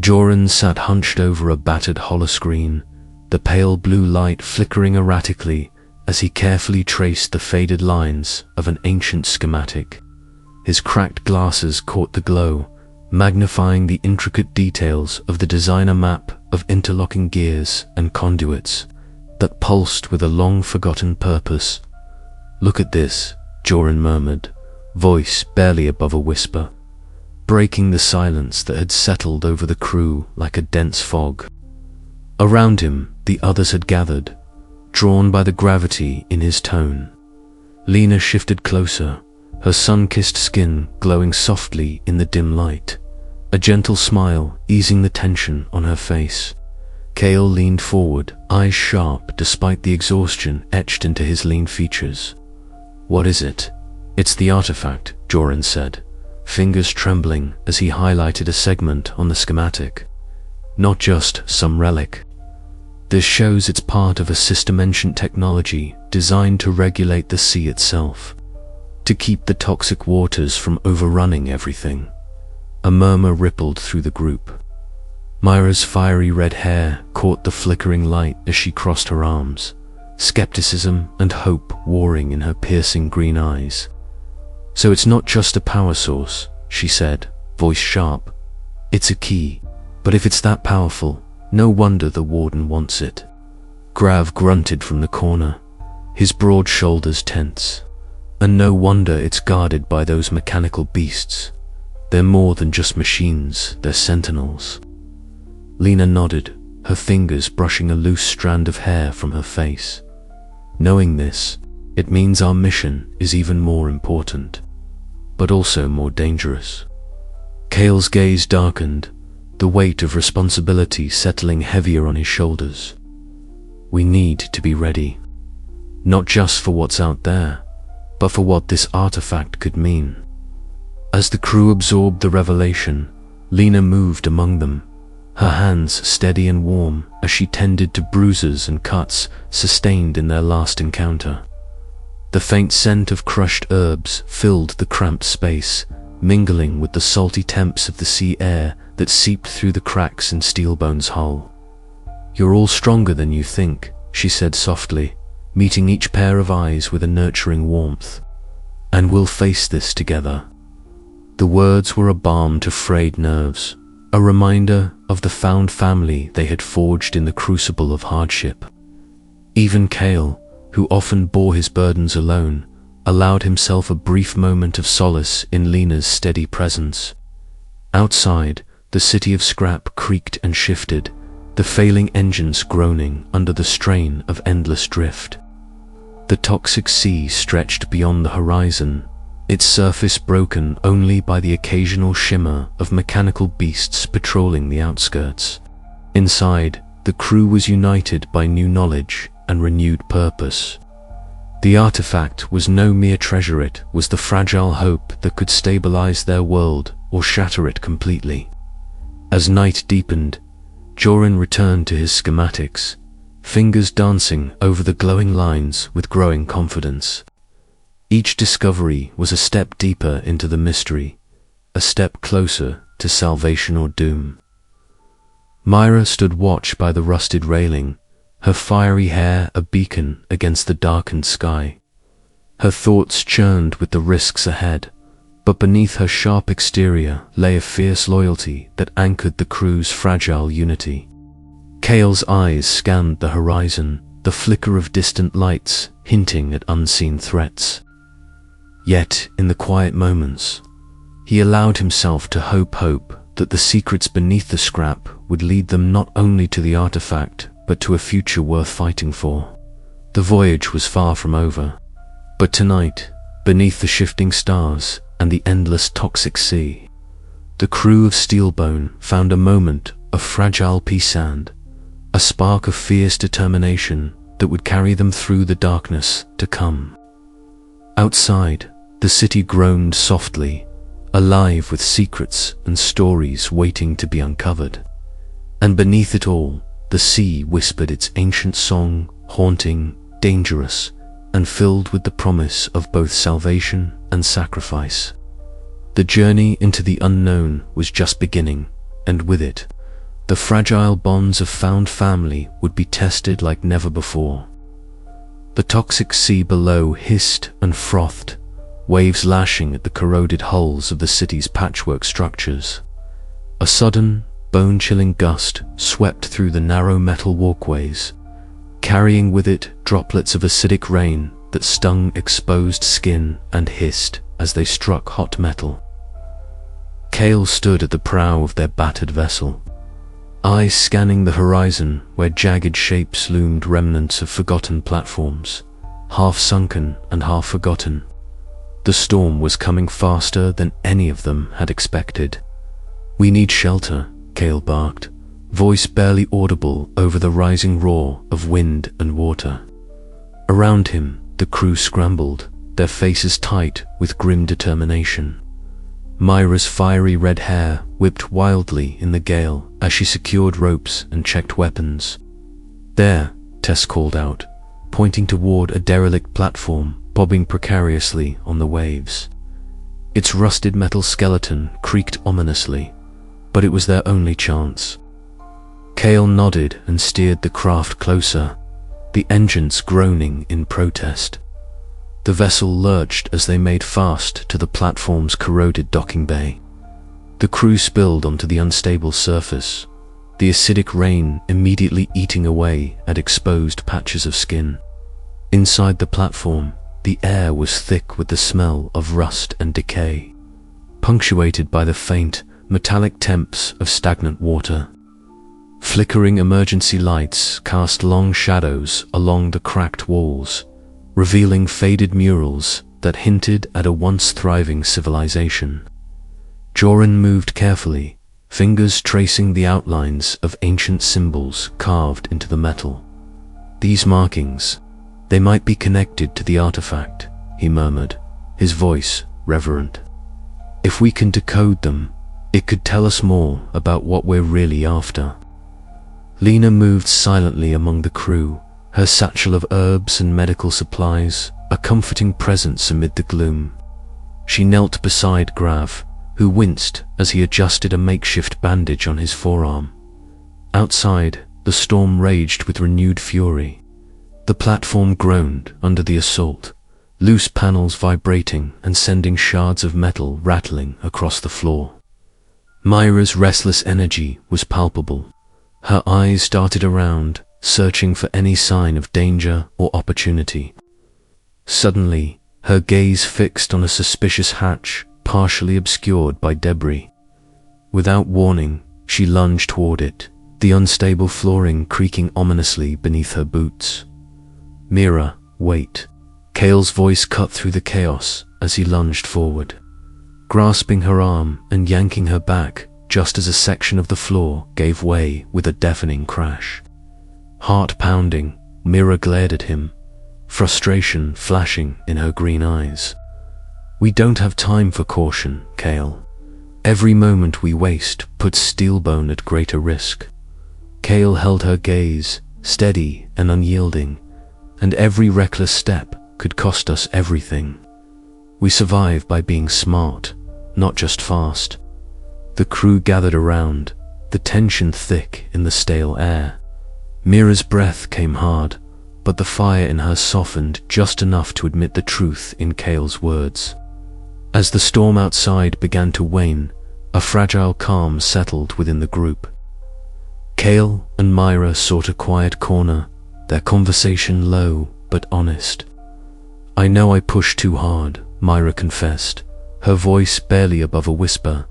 Joran sat hunched over a battered holoscreen, the pale blue light flickering erratically as he carefully traced the faded lines of an ancient schematic. His cracked glasses caught the glow, magnifying the intricate details of the designer map of interlocking gears and conduits that pulsed with a long-forgotten purpose. "Look at this," Joran murmured, voice barely above a whisper, breaking the silence that had settled over the crew like a dense fog. Around him, the others had gathered, drawn by the gravity in his tone. Lena shifted closer, her sun-kissed skin glowing softly in the dim light, a gentle smile easing the tension on her face. Kael leaned forward, eyes sharp despite the exhaustion etched into his lean features. "What is it?" "It's the artifact," Joran said, fingers trembling as he highlighted a segment on the schematic. "Not just some relic. This shows it's part of a system-ancient technology designed to regulate the sea itself, to keep the toxic waters from overrunning everything." A murmur rippled through the group. Myra's fiery red hair caught the flickering light as she crossed her arms, skepticism and hope warring in her piercing green eyes. "So it's not just a power source," she said, voice sharp. "It's a key, but if it's that powerful, no wonder the Warden wants it." Grav grunted from the corner, his broad shoulders tense. "And no wonder it's guarded by those mechanical beasts. They're more than just machines, they're sentinels." Lena nodded, her fingers brushing a loose strand of hair from her face. "Knowing this, it means our mission is even more important, but also more dangerous." Kael's gaze darkened, the weight of responsibility settling heavier on his shoulders. "We need to be ready, not just for what's out there, but for what this artifact could mean." As the crew absorbed the revelation, Lena moved among them, her hands steady and warm as she tended to bruises and cuts sustained in their last encounter. The faint scent of crushed herbs filled the cramped space, mingling with the salty temps of the sea air that seeped through the cracks in Steelbone's hull. "You're all stronger than you think," she said softly, meeting each pair of eyes with a nurturing warmth. "And we'll face this together." The words were a balm to frayed nerves, a reminder of the found family they had forged in the crucible of hardship. Even Kael, who often bore his burdens alone, allowed himself a brief moment of solace in Lena's steady presence. Outside, the city of scrap creaked and shifted, the failing engines groaning under the strain of endless drift. The toxic sea stretched beyond the horizon, its surface broken only by the occasional shimmer of mechanical beasts patrolling the outskirts. Inside, the crew was united by new knowledge and renewed purpose. The artifact was no mere treasure, it was the fragile hope that could stabilize their world or shatter it completely. As night deepened, Joran returned to his schematics, fingers dancing over the glowing lines with growing confidence. Each discovery was a step deeper into the mystery, a step closer to salvation or doom. Myra stood watch by the rusted railing, her fiery hair a beacon against the darkened sky. Her thoughts churned with the risks ahead, but beneath her sharp exterior lay a fierce loyalty that anchored the crew's fragile unity. Kael's eyes scanned the horizon, the flicker of distant lights hinting at unseen threats. Yet, in the quiet moments, he allowed himself to hope that the secrets beneath the scrap would lead them not only to the artifact, but to a future worth fighting for. The voyage was far from over, but tonight, beneath the shifting stars and the endless toxic sea, the crew of Steelbone found a moment of fragile peace and a spark of fierce determination that would carry them through the darkness to come. Outside, the city groaned softly, alive with secrets and stories waiting to be uncovered. And beneath it all, the sea whispered its ancient song, haunting, dangerous, and filled with the promise of both salvation and sacrifice. The journey into the unknown was just beginning, and with it, The fragile bonds of found family would be tested like never before. The toxic sea below hissed and frothed, waves lashing at the corroded hulls of the city's patchwork structures. A sudden, bone-chilling gust swept through the narrow metal walkways, carrying with it droplets of acidic rain that stung exposed skin and hissed as they struck hot metal. Kael stood at the prow of their battered vessel, eyes scanning the horizon where jagged shapes loomed, remnants of forgotten platforms, half sunken and half forgotten. The storm was coming faster than any of them had expected. "We need shelter," Kael barked, voice barely audible over the rising roar of wind and water. Around him, the crew scrambled, their faces tight with grim determination. Myra's fiery red hair whipped wildly in the gale as she secured ropes and checked weapons. "There," Tess called out, pointing toward a derelict platform bobbing precariously on the waves. Its rusted metal skeleton creaked ominously, but it was their only chance. Kael nodded and steered the craft closer, the engines groaning in protest. The vessel lurched as they made fast to the platform's corroded docking bay. The crew spilled onto the unstable surface, the acidic rain immediately eating away at exposed patches of skin. Inside the platform, the air was thick with the smell of rust and decay, punctuated by the faint, metallic temps of stagnant water. Flickering emergency lights cast long shadows along the cracked walls, revealing faded murals that hinted at a once thriving civilization. Joran moved carefully, fingers tracing the outlines of ancient symbols carved into the metal. "These markings, they might be connected to the artifact," he murmured, his voice reverent. "If we can decode them, it could tell us more about what we're really after." Lena moved silently among the crew, her satchel of herbs and medical supplies a comforting presence amid the gloom. She knelt beside Grav, who winced as he adjusted a makeshift bandage on his forearm. Outside, the storm raged with renewed fury. The platform groaned under the assault, loose panels vibrating and sending shards of metal rattling across the floor. Myra's restless energy was palpable. Her eyes darted around, searching for any sign of danger or opportunity. Suddenly, her gaze fixed on a suspicious hatch partially obscured by debris. Without warning, she lunged toward it, the unstable flooring creaking ominously beneath her boots. "Mira, wait." Kael's voice cut through the chaos as he lunged forward, grasping her arm and yanking her back just as a section of the floor gave way with a deafening crash. Heart pounding, Mira glared at him, frustration flashing in her green eyes. "We don't have time for caution, Kael. Every moment we waste puts Steelbone at greater risk." Kael held her gaze, steady and unyielding, and every reckless step could cost us everything. "We survive by being smart, not just fast." The crew gathered around, the tension thick in the stale air. Mira's breath came hard, but the fire in her softened just enough to admit the truth in Kael's words. As the storm outside began to wane, a fragile calm settled within the group. Kael and Myra sought a quiet corner, their conversation low but honest. "I know I pushed too hard," Myra confessed, her voice barely above a whisper,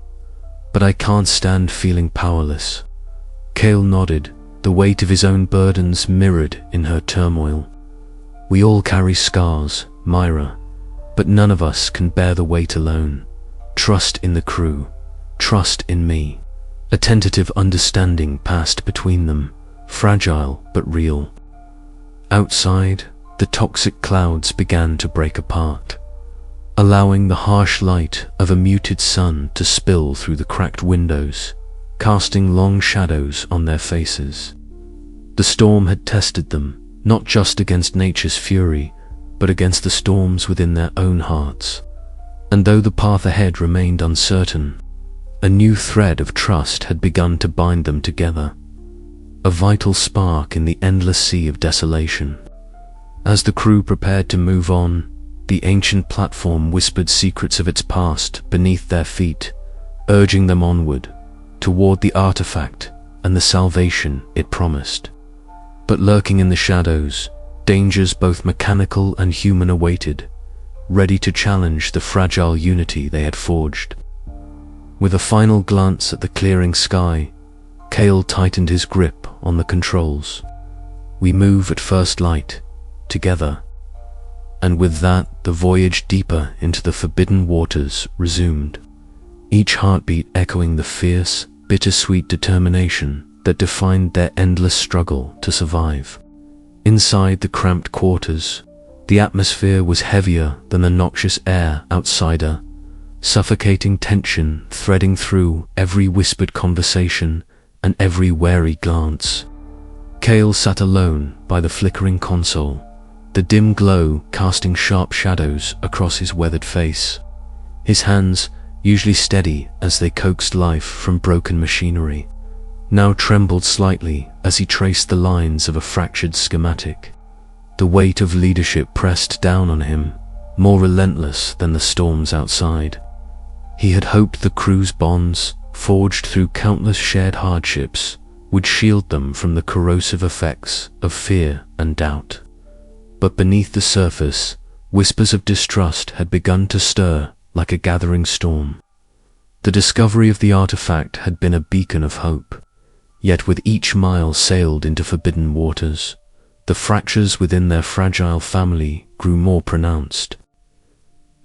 "but I can't stand feeling powerless." Kael nodded, the weight of his own burdens mirrored in her turmoil. "We all carry scars, Myra, but none of us can bear the weight alone. Trust in the crew. Trust in me." A tentative understanding passed between them, fragile but real. Outside, the toxic clouds began to break apart, allowing the harsh light of a muted sun to spill through the cracked windows, casting long shadows on their faces. The storm had tested them, not just against nature's fury, but against the storms within their own hearts. And though the path ahead remained uncertain, A new thread of trust had begun to bind them together, a vital spark in the endless sea of desolation. As the crew prepared to move on, the ancient platform whispered secrets of its past beneath their feet, urging them onward, toward the artifact and the salvation it promised. But lurking in the shadows, dangers both mechanical and human awaited, ready to challenge the fragile unity they had forged. With a final glance at the clearing sky, Kael tightened his grip on the controls. "We move at first light, together." And with that, the voyage deeper into the forbidden waters resumed, each heartbeat echoing the fierce, bittersweet determination that defined their endless struggle to survive. Inside the cramped quarters, the atmosphere was heavier than the noxious air outside her, suffocating tension threading through every whispered conversation and every wary glance. Kael sat alone by the flickering console, the dim glow casting sharp shadows across his weathered face. His hands, usually steady as they coaxed life from broken machinery, now trembled slightly as he traced the lines of a fractured schematic. The weight of leadership pressed down on him, more relentless than the storms outside. He had hoped the crew's bonds, forged through countless shared hardships, would shield them from the corrosive effects of fear and doubt. But beneath the surface, whispers of distrust had begun to stir like a gathering storm. The discovery of the artifact had been a beacon of hope, yet with each mile sailed into forbidden waters, the fractures within their fragile family grew more pronounced.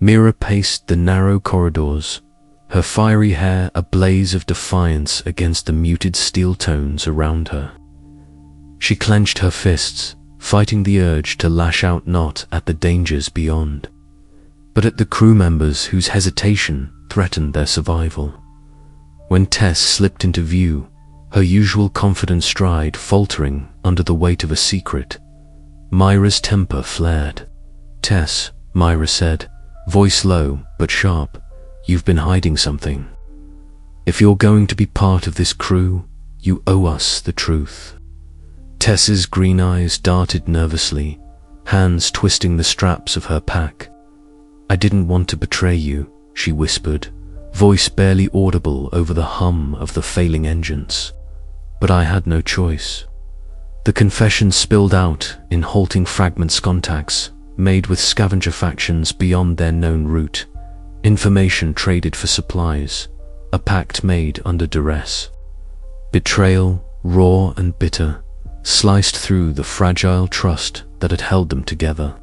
Mira paced the narrow corridors, her fiery hair a blaze of defiance against the muted steel tones around her. She clenched her fists, fighting the urge to lash out not at the dangers beyond, but at the crew members whose hesitation threatened their survival. When Tess slipped into view, her usual confident stride faltering under the weight of a secret, Myra's temper flared. "Tess," Myra said, voice low but sharp, "you've been hiding something. If you're going to be part of this crew, you owe us the truth." Tess's green eyes darted nervously, hands twisting the straps of her pack. "I didn't want to betray you," she whispered, voice barely audible over the hum of the failing engines. "But I had no choice." The confession spilled out in halting fragments contacts, made with scavenger factions beyond their known route, information traded for supplies, a pact made under duress. Betrayal, raw and bitter, sliced through the fragile trust that had held them together.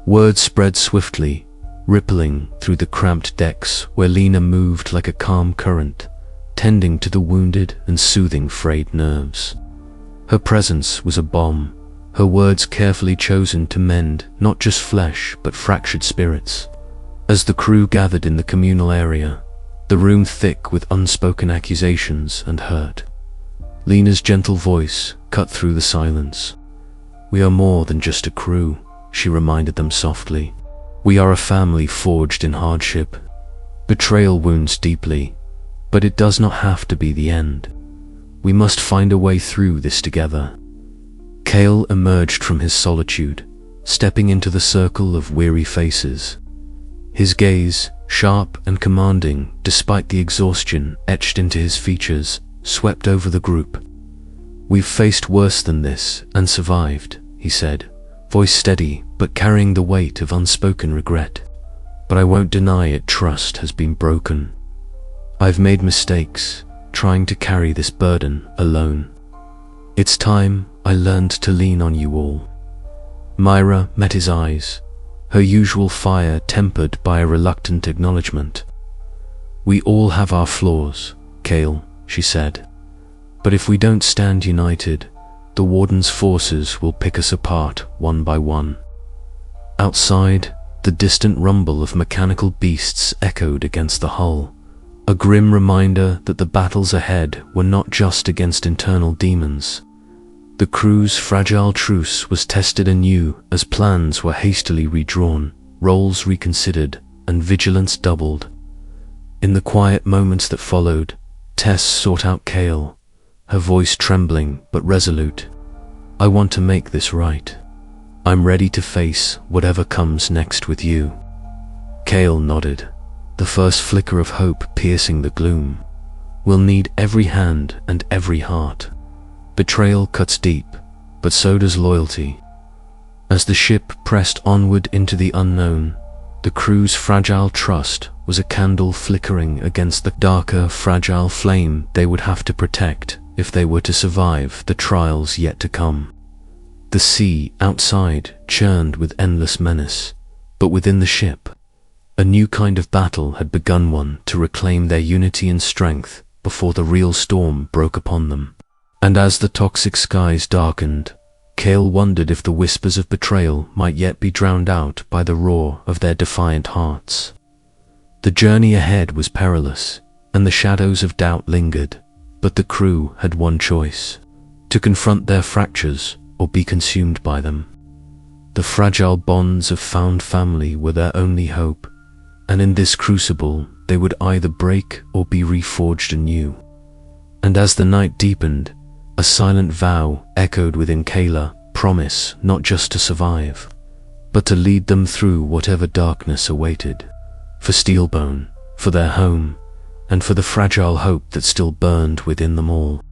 Word spread swiftly, rippling through the cramped decks where Lena moved like a calm current, tending to the wounded and soothing frayed nerves. Her presence was a balm, her words carefully chosen to mend not just flesh but fractured spirits. As the crew gathered in the communal area, the room thick with unspoken accusations and hurt, Lena's gentle voice cut through the silence. "We are more than just a crew," she reminded them softly. "We are a family forged in hardship. Betrayal wounds deeply, but it does not have to be the end. We must find a way through this together." Kael emerged from his solitude, stepping into the circle of weary faces. His gaze, sharp and commanding despite the exhaustion etched into his features, swept over the group. "We've faced worse than this and survived," he said, voice steady but carrying the weight of unspoken regret. "But I won't deny it, trust has been broken. I've made mistakes, trying to carry this burden alone. It's time I learned to lean on you all." Myra met his eyes, her usual fire tempered by a reluctant acknowledgement. "We all have our flaws, Kael," she said. "But if we don't stand united, the Warden's forces will pick us apart one by one." Outside, the distant rumble of mechanical beasts echoed against the hull, a grim reminder that the battles ahead were not just against internal demons. The crew's fragile truce was tested anew as plans were hastily redrawn, roles reconsidered, and vigilance doubled. In the quiet moments that followed, Tess sought out Kael, her voice trembling but resolute. "I want to make this right. I'm ready to face whatever comes next with you." Kael nodded, the first flicker of hope piercing the gloom. "We'll need every hand and every heart. Betrayal cuts deep, but so does loyalty." As the ship pressed onward into the unknown, the crew's fragile trust was a candle flickering against the darker, fragile flame they would have to protect if they were to survive the trials yet to come. The sea outside churned with endless menace, but within the ship, a new kind of battle had begun, one to reclaim their unity and strength before the real storm broke upon them. And as the toxic skies darkened, Kael wondered if the whispers of betrayal might yet be drowned out by the roar of their defiant hearts. The journey ahead was perilous, and the shadows of doubt lingered, but the crew had one choice: to confront their fractures or be consumed by them. The fragile bonds of found family were their only hope, and in this crucible they would either break or be reforged anew. And as the night deepened, a silent vow echoed within Kael, promise not just to survive, but to lead them through whatever darkness awaited. For Steelbone, for their home, and for the fragile hope that still burned within them all.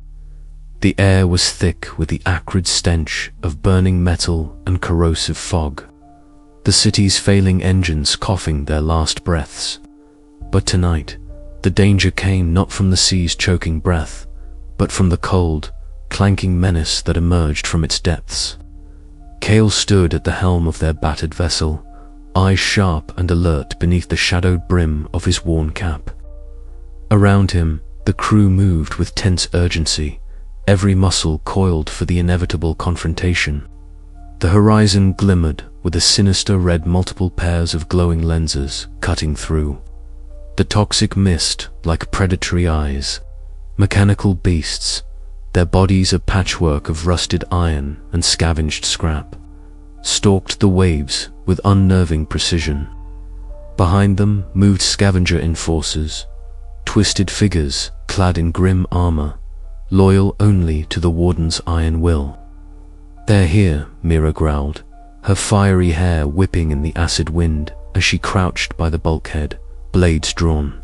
The air was thick with the acrid stench of burning metal and corrosive fog, the city's failing engines coughing their last breaths. But tonight, the danger came not from the sea's choking breath, but from the cold, clanking menace that emerged from its depths. Kael stood at the helm of their battered vessel, eyes sharp and alert beneath the shadowed brim of his worn cap. Around him, the crew moved with tense urgency, every muscle coiled for the inevitable confrontation. The horizon glimmered with a sinister red, multiple pairs of glowing lenses cutting through. The toxic mist like predatory eyes. Mechanical beasts, their bodies a patchwork of rusted iron and scavenged scrap, stalked the waves with unnerving precision. Behind them moved scavenger enforcers, twisted figures clad in grim armor, loyal only to the Warden's iron will. "They're here," Mira growled, her fiery hair whipping in the acid wind as she crouched by the bulkhead, blades drawn.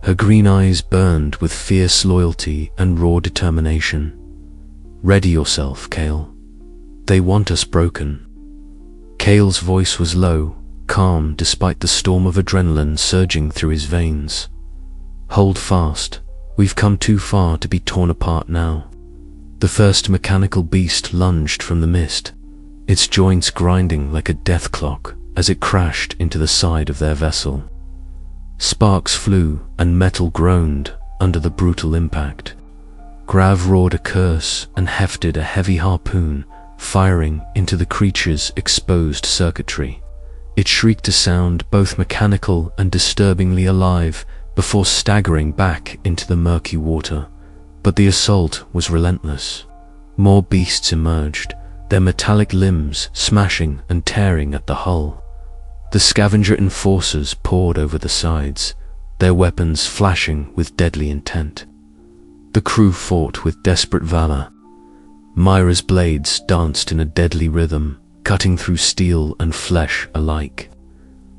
Her green eyes burned with fierce loyalty and raw determination. "Ready yourself, Kael. They want us broken." Kael's voice was low, calm despite the storm of adrenaline surging through his veins. "Hold fast. We've come too far to be torn apart now." The first mechanical beast lunged from the mist, its joints grinding like a death clock as it crashed into the side of their vessel. Sparks flew and metal groaned under the brutal impact. Grav roared a curse and hefted a heavy harpoon, firing into the creature's exposed circuitry. It shrieked a sound both mechanical and disturbingly alive before staggering back into the murky water. But the assault was relentless. More beasts emerged, their metallic limbs smashing and tearing at the hull. The scavenger enforcers poured over the sides, their weapons flashing with deadly intent. The crew fought with desperate valor. Myra's blades danced in a deadly rhythm, cutting through steel and flesh alike,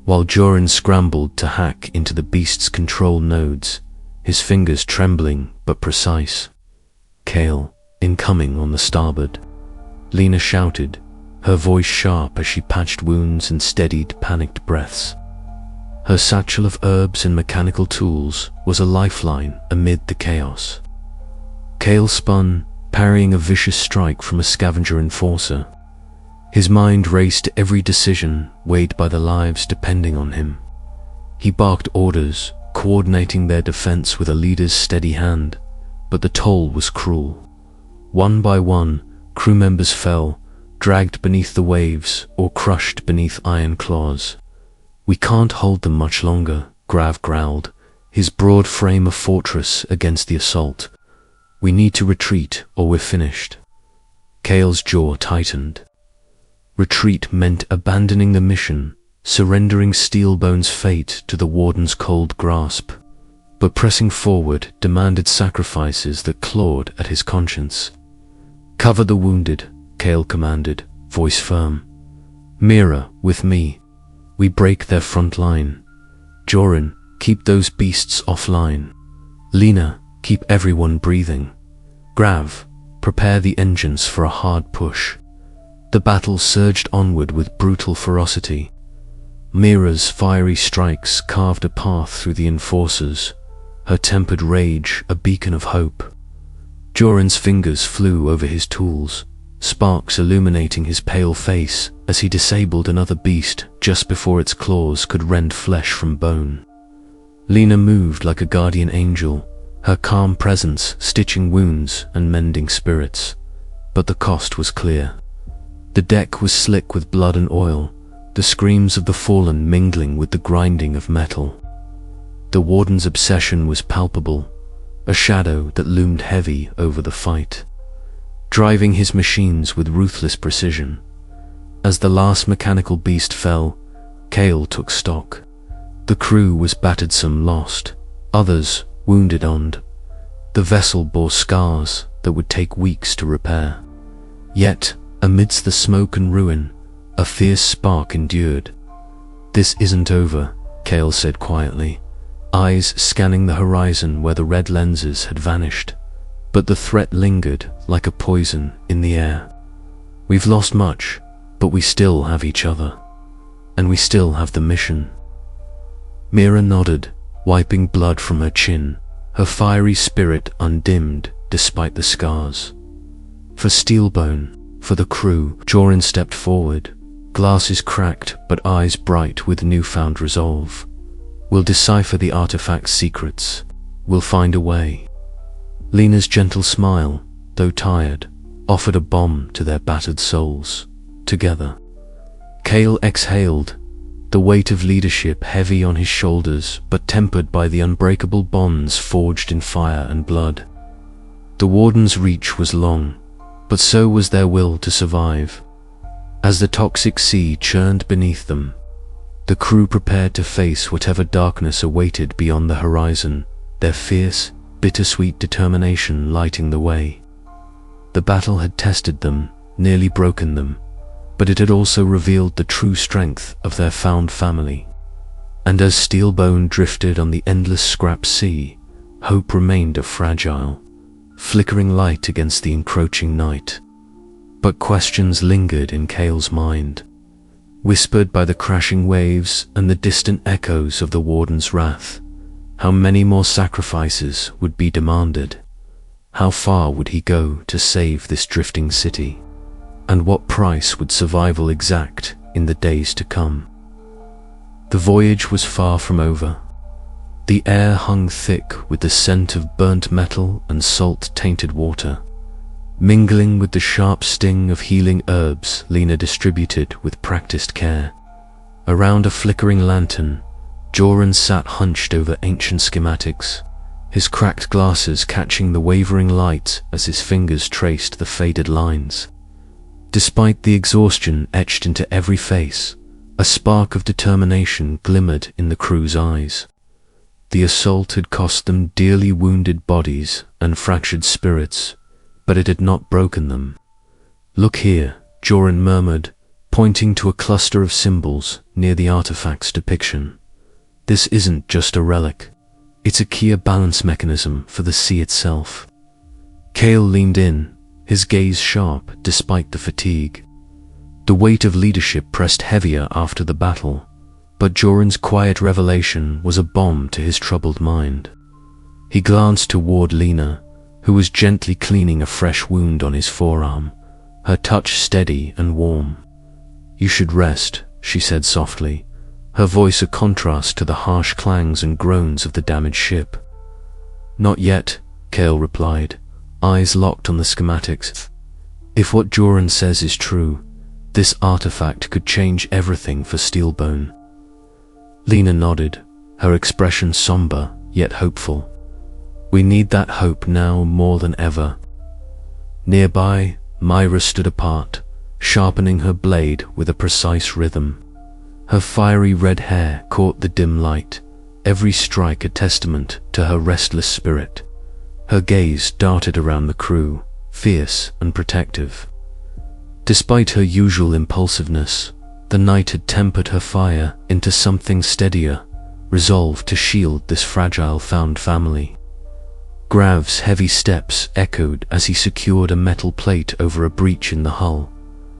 while Joran scrambled to hack into the beast's control nodes, his fingers trembling but precise. "Kael, incoming on the starboard," Lena shouted, her voice sharp as she patched wounds and steadied panicked breaths. Her satchel of herbs and mechanical tools was a lifeline amid the chaos. Kael spun, parrying a vicious strike from a scavenger enforcer. His mind raced to every decision weighed by the lives depending on him. He barked orders, coordinating their defense with a leader's steady hand, but the toll was cruel. One by one, crew members fell, dragged beneath the waves or crushed beneath iron claws. "We can't hold them much longer," Grav growled, his broad frame a fortress against the assault. "We need to retreat or we're finished." Kael's jaw tightened. Retreat meant abandoning the mission, surrendering Steelbone's fate to the Warden's cold grasp. but pressing forward demanded sacrifices that clawed at his conscience. "Cover the wounded," Kael commanded, voice firm. "Mira, with me. We break their front line. Joran, keep those beasts offline. Lena, keep everyone breathing. Grav, prepare the engines for a hard push." The battle surged onward with brutal ferocity. Mira's fiery strikes carved a path through the enforcers, her tempered rage a beacon of hope. Joran's fingers flew over his tools, sparks illuminating his pale face as he disabled another beast just before its claws could rend flesh from bone. Lena moved like a guardian angel, her calm presence stitching wounds and mending spirits. But the cost was clear. The deck was slick with blood and oil, the screams of the fallen mingling with the grinding of metal. The warden's obsession was palpable, a shadow that loomed heavy over the fight, driving his machines with ruthless precision. As the last mechanical beast fell, Kael took stock. The crew was battered, some lost, others wounded on. The vessel bore scars that would take weeks to repair. Yet, amidst the smoke and ruin, a fierce spark endured. "This isn't over," Kael said quietly, eyes scanning the horizon where the red lenses had vanished. But the threat lingered like a poison in the air. "We've lost much, but we still have each other. And we still have the mission." Mira nodded, wiping blood from her chin, her fiery spirit undimmed despite the scars. "For Steelbone, for the crew," Joran stepped forward, glasses cracked but eyes bright with newfound resolve. "We'll decipher the artifact's secrets. We'll find a way." Lena's gentle smile, though tired, offered a balm to their battered souls. Together. Kael exhaled, the weight of leadership heavy on his shoulders but tempered by the unbreakable bonds forged in fire and blood. The warden's reach was long, but so was their will to survive. As the toxic sea churned beneath them, the crew prepared to face whatever darkness awaited beyond the horizon, their fierce, bittersweet determination lighting the way. The battle had tested them, nearly broken them, but it had also revealed the true strength of their found family. And as Steelbone drifted on the endless scrap sea, hope remained a fragile, flickering light against the encroaching night. But questions lingered in Kael's mind, whispered by the crashing waves and the distant echoes of the warden's wrath. How many more sacrifices would be demanded? How far would he go to save this drifting city? And what price would survival exact in the days to come? The voyage was far from over. The air hung thick with the scent of burnt metal and salt-tainted water, mingling with the sharp sting of healing herbs Lena distributed with practiced care. Around a flickering lantern, Joran sat hunched over ancient schematics, his cracked glasses catching the wavering light as his fingers traced the faded lines. Despite the exhaustion etched into every face, a spark of determination glimmered in the crew's eyes. The assault had cost them dearly wounded bodies and fractured spirits, but it had not broken them. "Look here," Joran murmured, pointing to a cluster of symbols near the artifact's depiction. "This isn't just a relic. It's a key balance mechanism for the sea itself." Kael leaned in, his gaze sharp despite the fatigue. The weight of leadership pressed heavier after the battle, but Joran's quiet revelation was a balm to his troubled mind. He glanced toward Lena, who was gently cleaning a fresh wound on his forearm, her touch steady and warm. "You should rest," she said softly, her voice a contrast to the harsh clangs and groans of the damaged ship. "Not yet," Kael replied, eyes locked on the schematics. "If what Joran says is true, this artifact could change everything for Steelbone." Lena nodded, her expression somber yet hopeful. "We need that hope now more than ever." Nearby, Myra stood apart, sharpening her blade with a precise rhythm. Her fiery red hair caught the dim light, every strike a testament to her restless spirit. Her gaze darted around the crew, fierce and protective. Despite her usual impulsiveness, the night had tempered her fire into something steadier, resolved to shield this fragile found family. Grav's heavy steps echoed as he secured a metal plate over a breach in the hull,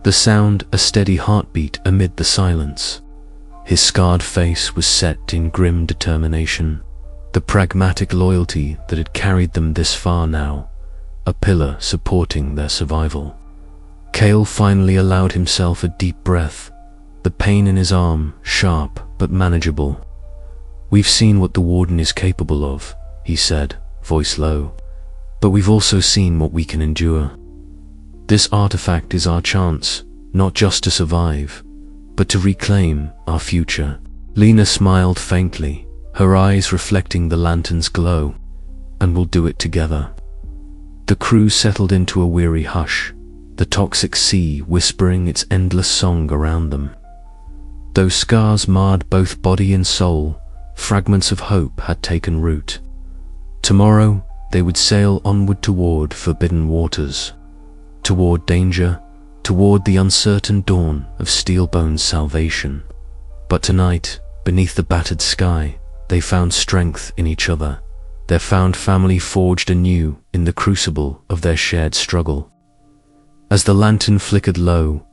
the sound a steady heartbeat amid the silence. His scarred face was set in grim determination, the pragmatic loyalty that had carried them this far now, a pillar supporting their survival. Kael finally allowed himself a deep breath, the pain in his arm sharp but manageable. "We've seen what the Warden is capable of," he said, voice low, "but we've also seen what we can endure. This artifact is our chance, not just to survive, but to reclaim our future." Lena smiled faintly, her eyes reflecting the lantern's glow. "And we'll do it together." The crew settled into a weary hush, the toxic sea whispering its endless song around them. Though scars marred both body and soul, fragments of hope had taken root. Tomorrow, they would sail onward toward forbidden waters, toward danger, toward the uncertain dawn of Steelbone's salvation. But tonight, beneath the battered sky, they found strength in each other, their found family forged anew in the crucible of their shared struggle. As the lantern flickered low,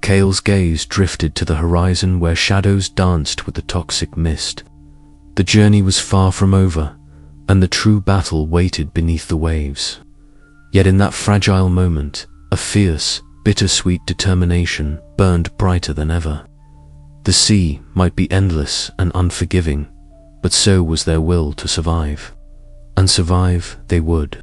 Kael's gaze drifted to the horizon where shadows danced with the toxic mist. The journey was far from over, and the true battle waited beneath the waves. Yet in that fragile moment, a fierce, bittersweet determination burned brighter than ever. The sea might be endless and unforgiving, but so was their will to survive. And survive they would.